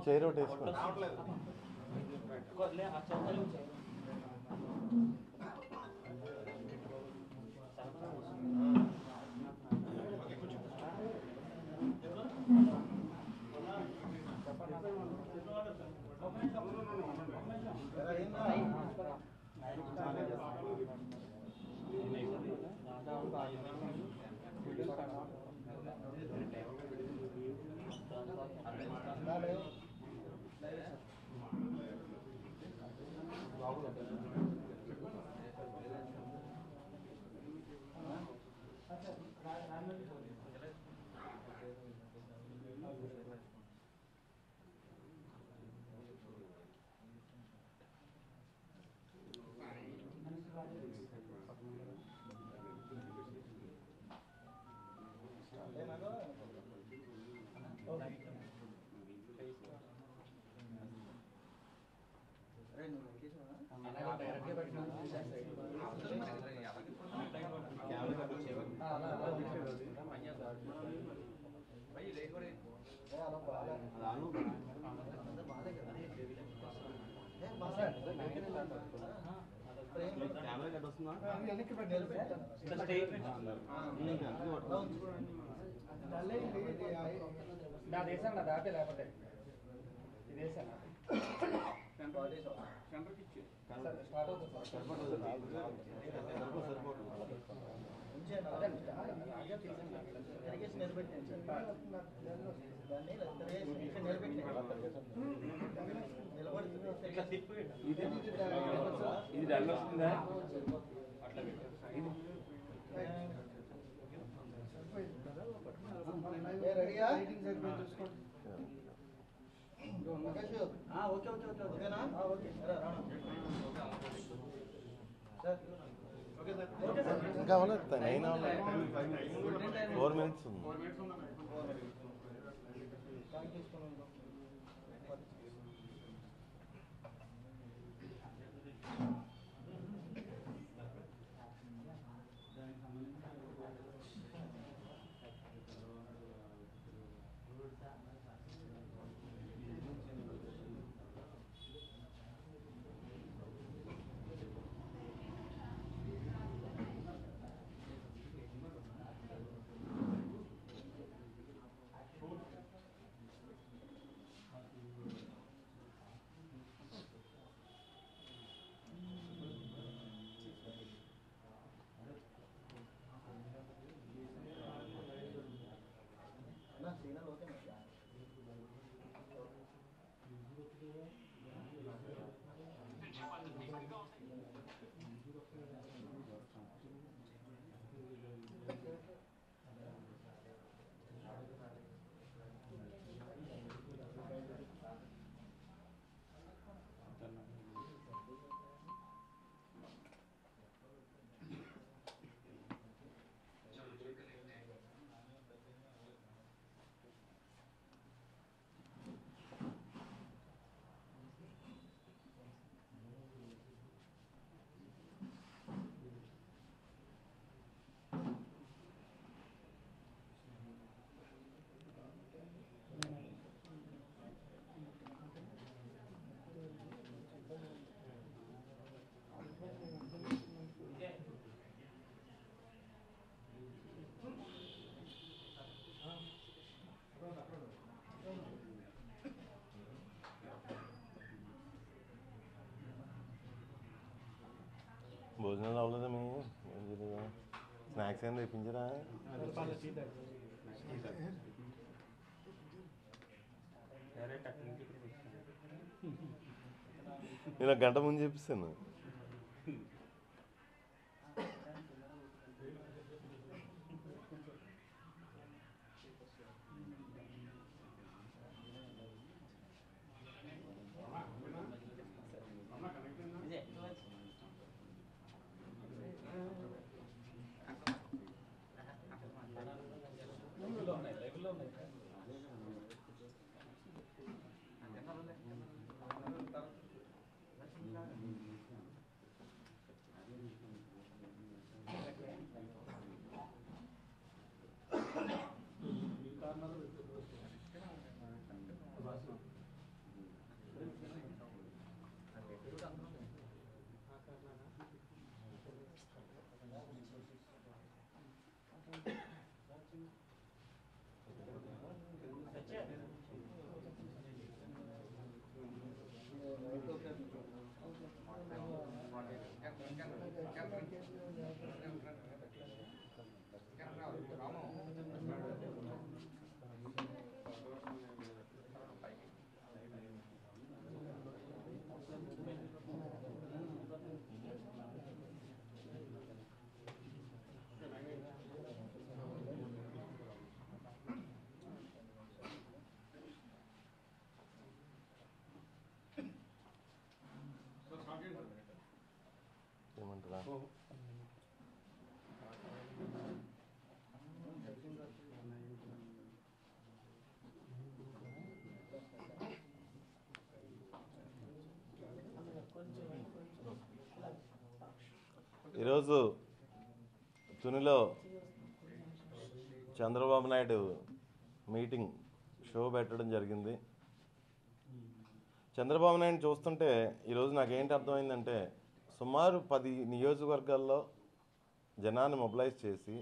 Chair ఒకటి వేసుకోండి. ఇది డల్ వస్తుందా? ఇంకా అవ్వలేదు, 9 అవ్వలేదు, 4 minutes ఉంది. భోజనాలు అవ్వలేదా? మేము స్నాక్స్ ఏమైనా తెప్పించరా? నేను 1 గంట ముందు చెప్పిస్తాను. ఈరోజు తునిలో చంద్రబాబు నాయుడు మీటింగ్ షో పెట్టడం జరిగింది. చంద్రబాబు నాయుడు చూస్తుంటే ఈరోజు నాకేంటి అర్థమైందంటే, సుమారు 10 నియోజకవర్గాల్లో జనాన్ని మొబిలైజ్ చేసి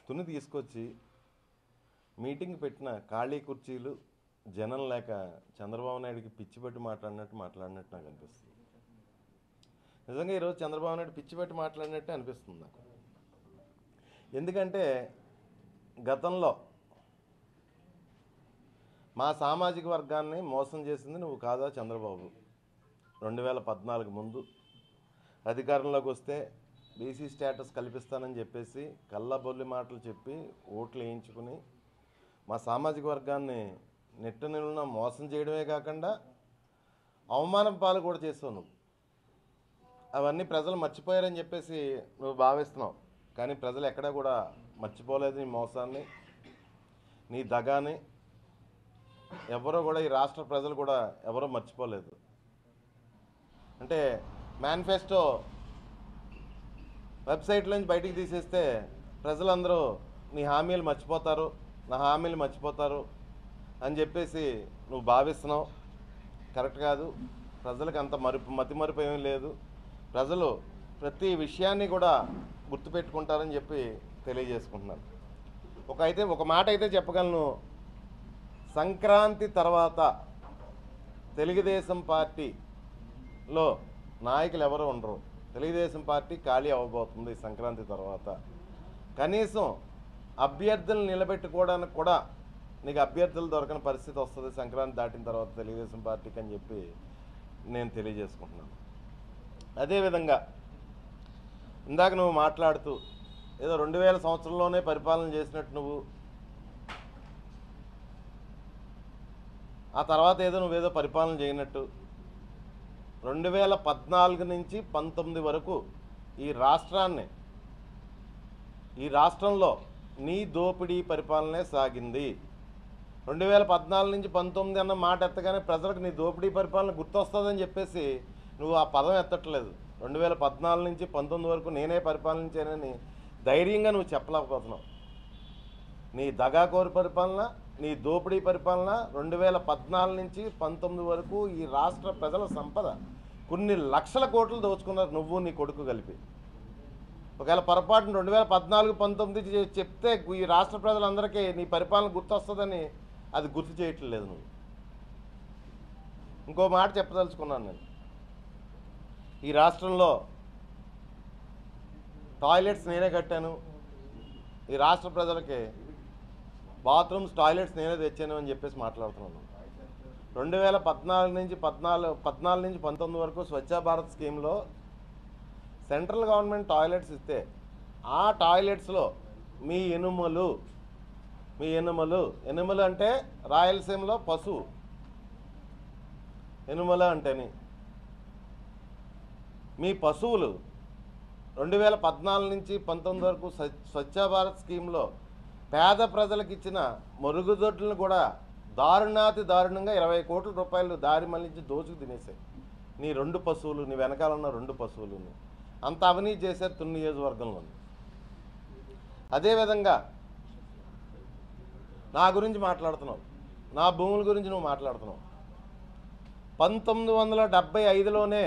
తుని తీసుకొచ్చి మీటింగ్ పెట్టిన ఖాళీ కుర్చీలు జనం లేక చంద్రబాబు నాయుడికి పిచ్చి పెట్టి మాట్లాడినట్టు నాకు అనిపిస్తుంది. నిజంగా ఈరోజు చంద్రబాబు నాయుడు పిచ్చి పెట్టి మాట్లాడినట్టే అనిపిస్తుంది నాకు. ఎందుకంటే గతంలో మా సామాజిక వర్గాన్ని మోసం చేసింది నువ్వు కాదా చంద్రబాబు? 2014 ముందు అధికారంలోకి వస్తే బీసీ స్టేటస్ కల్పిస్తానని చెప్పేసి కళ్ళబొల్లి మాటలు చెప్పి ఓట్లు వేయించుకుని మా సామాజిక వర్గాన్ని నెట్ట నిలున మోసం చేయడమే కాకుండా అవమానం పాలు కూడా చేస్తావు నువ్వు. అవన్నీ ప్రజలు మర్చిపోయారని చెప్పేసి నువ్వు భావిస్తున్నావు, కానీ ప్రజలు ఎక్కడా కూడా మర్చిపోలేదు నీ మోసాన్ని, నీ దగాని. ఎవరో కూడా ఈ రాష్ట్ర ప్రజలు కూడా ఎవరో మర్చిపోలేదు. అంటే మేనిఫెస్టో వెబ్సైట్లోంచి బయటికి తీసేస్తే ప్రజలందరూ నీ హామీలు మర్చిపోతారు, నా హామీలు మర్చిపోతారు అని చెప్పేసి నువ్వు భావిస్తున్నావు. కరెక్ట్ కాదు. ప్రజలకు అంత మతి మరుపు ఏమీ లేదు. ప్రజలు ప్రతి విషయాన్ని కూడా గుర్తుపెట్టుకుంటారని చెప్పి తెలియజేసుకుంటున్నాను. ఒక మాట అయితే చెప్పగలను, సంక్రాంతి తర్వాత తెలుగుదేశం పార్టీలో నాయకులు ఎవరు ఉండరు. తెలుగుదేశం పార్టీ ఖాళీ అవ్వబోతుంది సంక్రాంతి తర్వాత. కనీసం అభ్యర్థులను నిలబెట్టుకోవడానికి కూడా నీకు అభ్యర్థులు దొరకని పరిస్థితి వస్తుంది సంక్రాంతి దాటిన తర్వాత తెలుగుదేశం పార్టీకి అని చెప్పి నేను తెలియజేసుకుంటున్నాను. అదేవిధంగా ఇందాక నువ్వు మాట్లాడుతూ ఏదో 2000 సంవత్సరంలోనే పరిపాలన చేసినట్టు నువ్వు, ఆ తర్వాత ఏదో నువ్వేదో పరిపాలన చేయనట్టు, 2014 నుంచి 19 వరకు ఈ రాష్ట్రంలో నీ దోపిడీ పరిపాలనే సాగింది. 2014 నుంచి 19 అన్న మాట ఎత్తగానే ప్రజలకు నీ దోపిడీ పరిపాలన గుర్తొస్తుందని చెప్పేసి నువ్వు ఆ పదం ఎత్తట్లేదు. 2014 నుంచి 19 వరకు నేనే పరిపాలించానని ధైర్యంగా నువ్వు చెప్పలేకపోతున్నావు. నీ దగాకోరు పరిపాలన, నీ దోపిడీ పరిపాలన 2014 నుంచి 19 వరకు ఈ రాష్ట్ర ప్రజల సంపద కొన్ని లక్షల కోట్లు దోచుకున్నారు నువ్వు నీ కొడుకు కలిపి. ఒకవేళ పొరపాటున 2014-19 చెప్తే ఈ రాష్ట్ర ప్రజలందరికీ నీ పరిపాలన గుర్తొస్తుందని అది గుర్తు చేయట్లేదు నువ్వు. ఇంకో మాట చెప్పదలుచుకున్నాను నేను. ఈ రాష్ట్రంలో టాయిలెట్స్ నేనే కట్టాను, ఈ రాష్ట్ర ప్రజలకి బాత్రూమ్స్ టాయిలెట్స్ నేనే తెచ్చాను అని చెప్పేసి మాట్లాడుతున్నాను. 2014 నుంచి 19 వరకు స్వచ్ఛ భారత్ స్కీమ్లో సెంట్రల్ గవర్నమెంట్ టాయిలెట్స్ ఇస్తే ఆ టాయిలెట్స్లో మీ ఎనుమలు అంటే రాయలసీమలో పశువు ఎనుమల అంటేని మీ పశువులు 2014 నుంచి 19 వరకు స్వచ్ఛ భారత్ స్కీమ్లో పేద ప్రజలకు ఇచ్చిన మరుగుదొడ్లను కూడా దారుణంగా 20 కోట్ల రూపాయలు దారి మళ్లించి దోచుకు తినేసాయి నీ 2 పశువులు, నీ వెనకాల ఉన్న 2 పశువులు. అంత అవినీతి చేశారు తుని నియోజకవర్గంలో. అదేవిధంగా నా గురించి మాట్లాడుతున్నావు, నా భూముల గురించి నువ్వు మాట్లాడుతున్నావు. 1975లోనే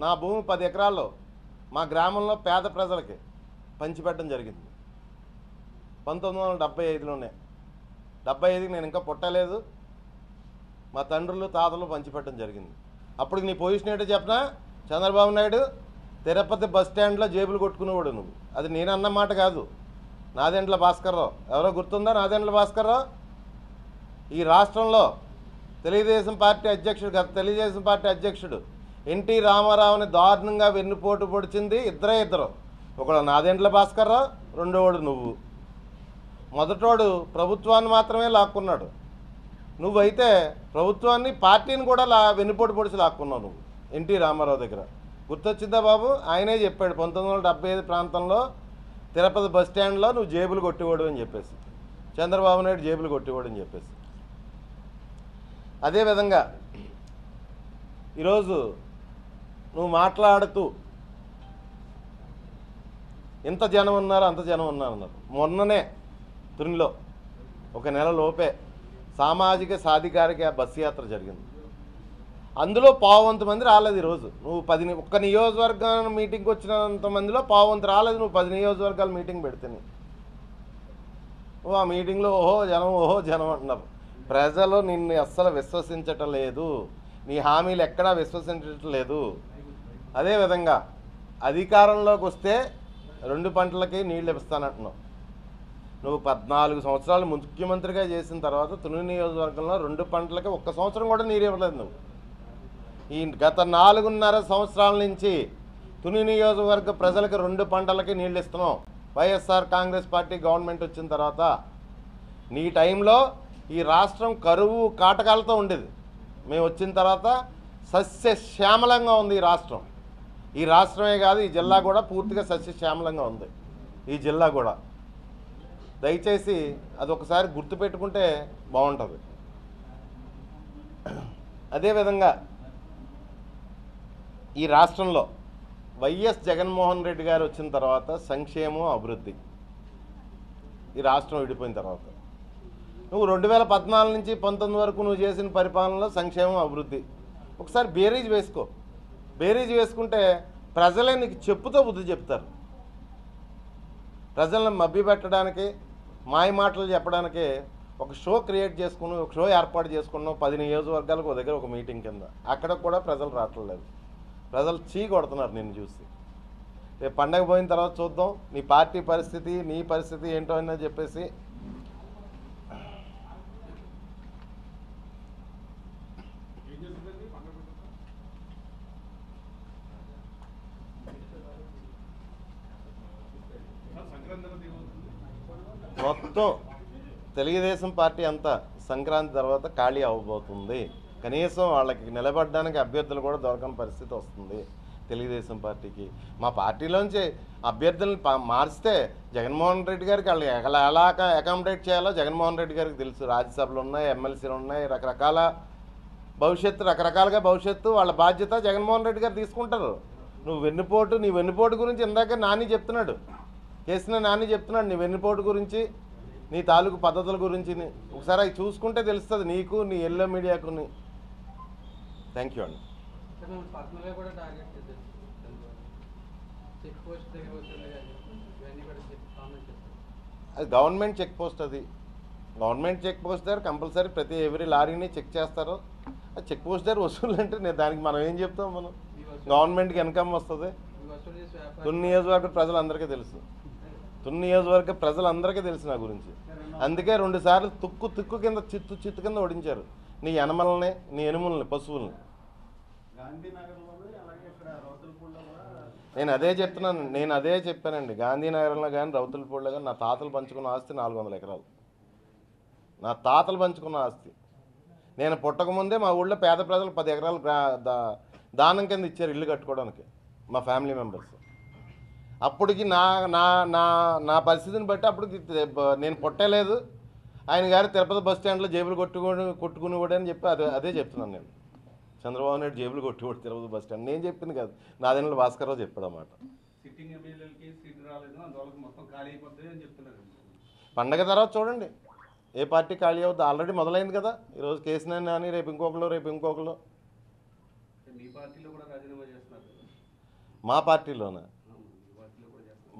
నా భూమి 10 ఎకరాల్లో మా గ్రామంలో పేద ప్రజలకి పంచిపెట్టడం జరిగింది. 1975లోనే. 75కి నేను ఇంకా పుట్టలేదు. మా తండ్రులు తాతలు పంచిపెట్టడం జరిగింది. అప్పుడు నీ పొజిషన్ ఏంటో చెప్పనా? చంద్రబాబు నాయుడు తిరుపతి బస్ స్టాండ్లో జేబులు కొట్టుకునేవాడు నువ్వు. అది నేను అన్న మాట కాదు, నాదెండ్ల భాస్కర్రావు. ఎవరో గుర్తుందా? నాదెండ్ల భాస్కర్రావు ఈ రాష్ట్రంలో తెలుగుదేశం పార్టీ అధ్యక్షుడు, గత తెలుగుదేశం పార్టీ అధ్యక్షుడు ఎన్టీ రామారావుని దారుణంగా వెన్నుపోటు పొడిచింది ఇద్దరు. ఒకడు నాదెండ్ల భాస్కర్రావు, రెండోవాడు నువ్వు. మొదటోడు ప్రభుత్వాన్ని మాత్రమే లాక్కున్నాడు, నువ్వైతే ప్రభుత్వాన్ని పార్టీని కూడా వెన్నుపోటు పొడిచి లాక్కున్నావు నువ్వు ఎన్టీ రామారావు దగ్గర. గుర్తొచ్చిందా బాబు? ఆయనే చెప్పాడు 1975 ప్రాంతంలో తిరుపతి బస్ స్టాండ్లో నువ్వు జేబులు కొట్టేవాడు అని చెప్పేసి, చంద్రబాబు నాయుడు జేబులు కొట్టేవాడు అని చెప్పేసి. అదేవిధంగా ఈరోజు నువ్వు మాట్లాడుతూ ఇంత జనం ఉన్నారు అంత జనం ఉన్నారు అన్నారు. మొన్ననే తునిలో ఒక నెల లోపే సామాజిక సాధికారిక బస్సు యాత్ర జరిగింది. అందులో 1/4 మంది రాలేదు. ఈరోజు నువ్వు ఒక్క నియోజకవర్గం మీటింగ్కి వచ్చినంత మందిలో 1/4 రాలేదు. నువ్వు 10 నియోజకవర్గాల మీటింగ్ పెడితే నువ్వు ఆ మీటింగ్లో ఓహో జనం అంటున్నారు. ప్రజలు నిన్ను అస్సలు విశ్వసించటం లేదు, నీ హామీలు ఎక్కడా విశ్వసించటం లేదు. అదేవిధంగా అధికారంలోకి వస్తే 2 పంటలకి నీళ్ళు ఇస్తానంటున్నావు. నువ్వు 14 సంవత్సరాలు ముఖ్యమంత్రిగా చేసిన తర్వాత తుని నియోజకవర్గంలో 2 పంటలకి 1 సంవత్సరం కూడా నీరు ఇవ్వలేదు నువ్వు. ఈ గత 4.5 సంవత్సరాల నుంచి తుని నియోజకవర్గ ప్రజలకు 2 పంటలకి నీళ్ళు ఇస్తున్నావు. వైఎస్ఆర్ కాంగ్రెస్ పార్టీ గవర్నమెంట్ వచ్చిన తర్వాత నీ టైంలో ఈ రాష్ట్రం కరువు కాటకాలతో ఉండేది. మేము వచ్చిన తర్వాత సస్యశ్యామలంగా ఉంది ఈ రాష్ట్రం. ఈ రాష్ట్రమే కాదు, ఈ జిల్లా కూడా పూర్తిగా సస్యశ్యామలంగా ఉంది. ఈ జిల్లా కూడా దయచేసి అది ఒకసారి గుర్తుపెట్టుకుంటే బాగుంటుంది. అదేవిధంగా ఈ రాష్ట్రంలో వైఎస్ జగన్మోహన్ రెడ్డి గారు వచ్చిన తర్వాత సంక్షేమం అభివృద్ధి ఈ రాష్ట్రం విడిపోయిన తర్వాత నువ్వు 2014 నుంచి 19 వరకు నువ్వు చేసిన పరిపాలనలో సంక్షేమం అభివృద్ధి ఒకసారి బేరీజ్ వేసుకుంటే ప్రజలే నీకు చెప్పుతో బుద్ధి చెప్తారు. ప్రజలను మభ్యపెట్టడానికి మాయ మాటలు చెప్పడానికి ఒక షో క్రియేట్ చేసుకుని ఒక షో ఏర్పాటు చేసుకున్నావు. 10 నియోజకవర్గాలకు ఒక దగ్గర ఒక మీటింగ్ కింద. అక్కడ కూడా ప్రజలు రావట్లేదు. ప్రజలు చీ కొడుతున్నారు నిన్ను చూసి. రేపు పండగ పోయిన తర్వాత చూద్దాం నీ పార్టీ పరిస్థితి, నీ పరిస్థితి ఏంటో అని చెప్పేసి. మొత్తం తెలుగుదేశం పార్టీ అంతా సంక్రాంతి తర్వాత ఖాళీ అవ్వబోతుంది. కనీసం వాళ్ళకి నిలబడడానికి అభ్యర్థులు కూడా దొరకని పరిస్థితి వస్తుంది తెలుగుదేశం పార్టీకి. మా పార్టీలోంచి అభ్యర్థులను మార్చితే జగన్మోహన్ రెడ్డి గారికి వాళ్ళు ఎలా అకామిడేట్ చేయాలో జగన్మోహన్ రెడ్డి గారికి తెలుసు. రాజ్యసభలు ఉన్నాయి, ఎమ్మెల్సీలు ఉన్నాయి, రకరకాలుగా భవిష్యత్తు వాళ్ళ బాధ్యత జగన్మోహన్ రెడ్డి గారు తీసుకుంటారు. నీ వెన్నుపోటు గురించి ఇందాక నాని చెప్తున్నాడు, నాని చెప్తున్నాడు నీ వెన్నుపోటు గురించి, నీ తాలూకు పద్ధతుల గురించి. ఒకసారి అవి చూసుకుంటే తెలుస్తుంది నీకు, నీ ఎల్లో మీడియాకు. థ్యాంక్ యూ అండి. అది గవర్నమెంట్ చెక్ పోస్ట్, అది గవర్నమెంట్ చెక్ పోస్ట్ దగ్గర కంపల్సరీ ప్రతి ఎవ్రీ లారీని చెక్ చేస్తారు. అది చెక్ పోస్ట్ దగ్గర వసూలు అంటే దానికి మనం ఏం చెప్తాం? మనం గవర్నమెంట్కి ఇన్కమ్ వస్తుంది. తుని నియోజకవర్గ ప్రజలందరికీ తెలుసు నా గురించి. అందుకే 2 సార్లు తుక్కు కింద చిత్తు కింద ఓడించారు నీ ఎనమల్ని, నీ ఎనుముల్ని, పశువుల్ని. నేను అదే చెప్పానండి. గాంధీనగరంలో కానీ రౌతులపూడిలో కానీ నా తాతలు పంచుకున్న ఆస్తి 400 ఎకరాలు. నా తాతలు పంచుకున్న ఆస్తి. నేను పుట్టకముందే మా ఊళ్ళో పేద ప్రజలు 10 ఎకరాలు దానం కింద ఇచ్చారు ఇల్లు కట్టుకోవడానికి మా ఫ్యామిలీ మెంబర్స్. అప్పటికి నా పరిస్థితిని బట్టి అప్పటికి నేను పుట్టలేదు. ఆయన గారు తిరుపతి బస్ స్టాండ్లో జేబులు కొట్టుకునేవాడు అని చెప్పి అదే చెప్తున్నాను నేను. చంద్రబాబు నాయుడు జేబులు కొట్టుకోడు తిరుపతి బస్ స్టాండ్. నేను చెప్పింది కాదు, నాదెండ్ల భాస్కర్రావు చెప్పాడు అన్నమాట. పండగ తర్వాత చూడండి ఏ పార్టీ ఖాళీ అవుతుంది. ఆల్రెడీ మొదలైంది కదా. ఈరోజు కేసీఆర్ నాని, రేపు ఇంకొకరు. మా పార్టీలోనే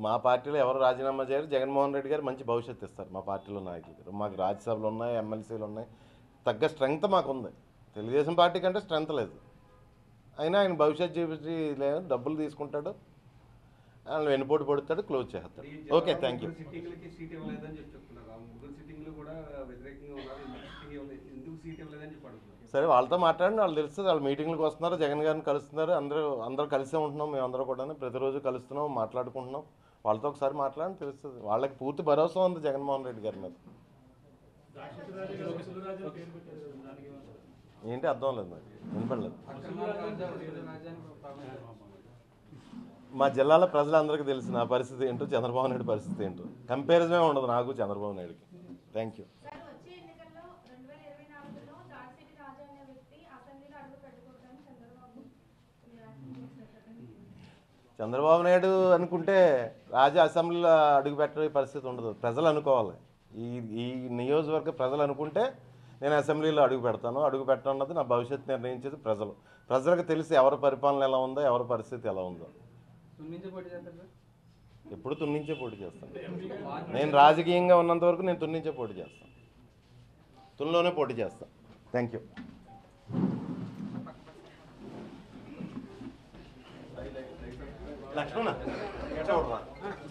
మా పార్టీలో ఎవరు రాజీనామా చేయరు. జగన్మోహన్ రెడ్డి గారు మంచి భవిష్యత్తు ఇస్తారు మా పార్టీలో నాయకులు. మాకు రాజ్యసభలు ఉన్నాయి, ఎమ్మెల్సీలు ఉన్నాయి, తగ్గ స్ట్రెంగ్త్ మాకు ఉంది. తెలుగుదేశం పార్టీ కంటే స్ట్రెంగ్త్ లేదు. అయినా ఆయన భవిష్యత్ చూపించి లేదు, డబ్బులు తీసుకుంటాడు, ఆయన వెన్నుపోటు పడుతాడు, క్లోజ్ చేస్తాడు. Okay, thank you. సరే, వాళ్ళతో మాట్లాడండి, వాళ్ళు తెలుస్తుంది. వాళ్ళు మీటింగ్లకు వస్తున్నారు, జగన్ గారిని కలుస్తున్నారు, అందరూ కలిసే ఉంటున్నాం. మేమందరూ కూడా ప్రతిరోజు కలుస్తున్నాం, మాట్లాడుకుంటున్నాం. వాళ్ళతో ఒకసారి మాట్లాడి తెలుస్తుంది. వాళ్ళకి పూర్తి భరోసా ఉంది జగన్మోహన్ రెడ్డి గారి మీద. ఏంటి అర్థం లేదు, నాకు వినపడలేదు. మా జిల్లాలో ప్రజలందరికీ తెలుసు నా పరిస్థితి ఏంటో, చంద్రబాబు నాయుడు పరిస్థితి ఏంటో. కంపారిజనే ఉండదు నాకు చంద్రబాబు నాయుడుకి. Thank you. చంద్రబాబు నాయుడు అనుకుంటే రాజా అసెంబ్లీలో అడుగుపెట్టే పరిస్థితి ఉండదు. ప్రజలు అనుకోవాలి. ఈ నియోజకవర్గ ప్రజలు అనుకుంటే నేను అసెంబ్లీలో అడుగు పెట్టడం అన్నది నా భవిష్యత్తు నిర్ణయించేది ప్రజలు. ప్రజలకు తెలిసి ఎవరి పరిపాలన ఎలా ఉందో, ఎవరి పరిస్థితి ఎలా ఉందో. ఎప్పుడు తున్నించే పోటీ చేస్తాను. నేను రాజకీయంగా ఉన్నంత వరకు నేను తున్నించే పోటీ చేస్తాను, తునిలోనే పోటీ చేస్తాను. Thank you. లక్ష్మణ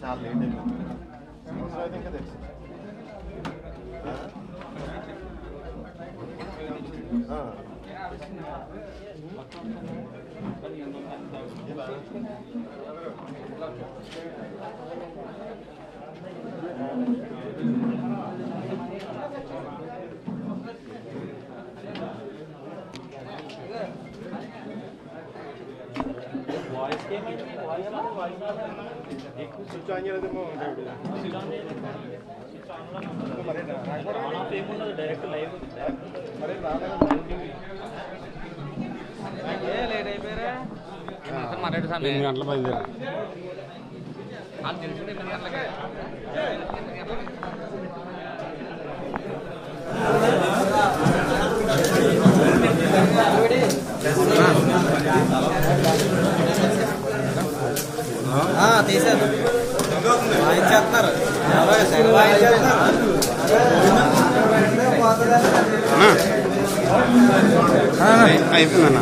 చాలా లేట్ అయిపోయింది, ఇంకా తెలుసు. స్విచ్ ఆన్ చేయలేదేమో. డైరెక్ట్ లైవ్ లేట్ అయిపోయారా? 8 గంటల బయలుదేరా. తెలిసింది 8 గంటలకే. తీసారు, వాయించేస్తున్నారు, అయిపోయిందన్న.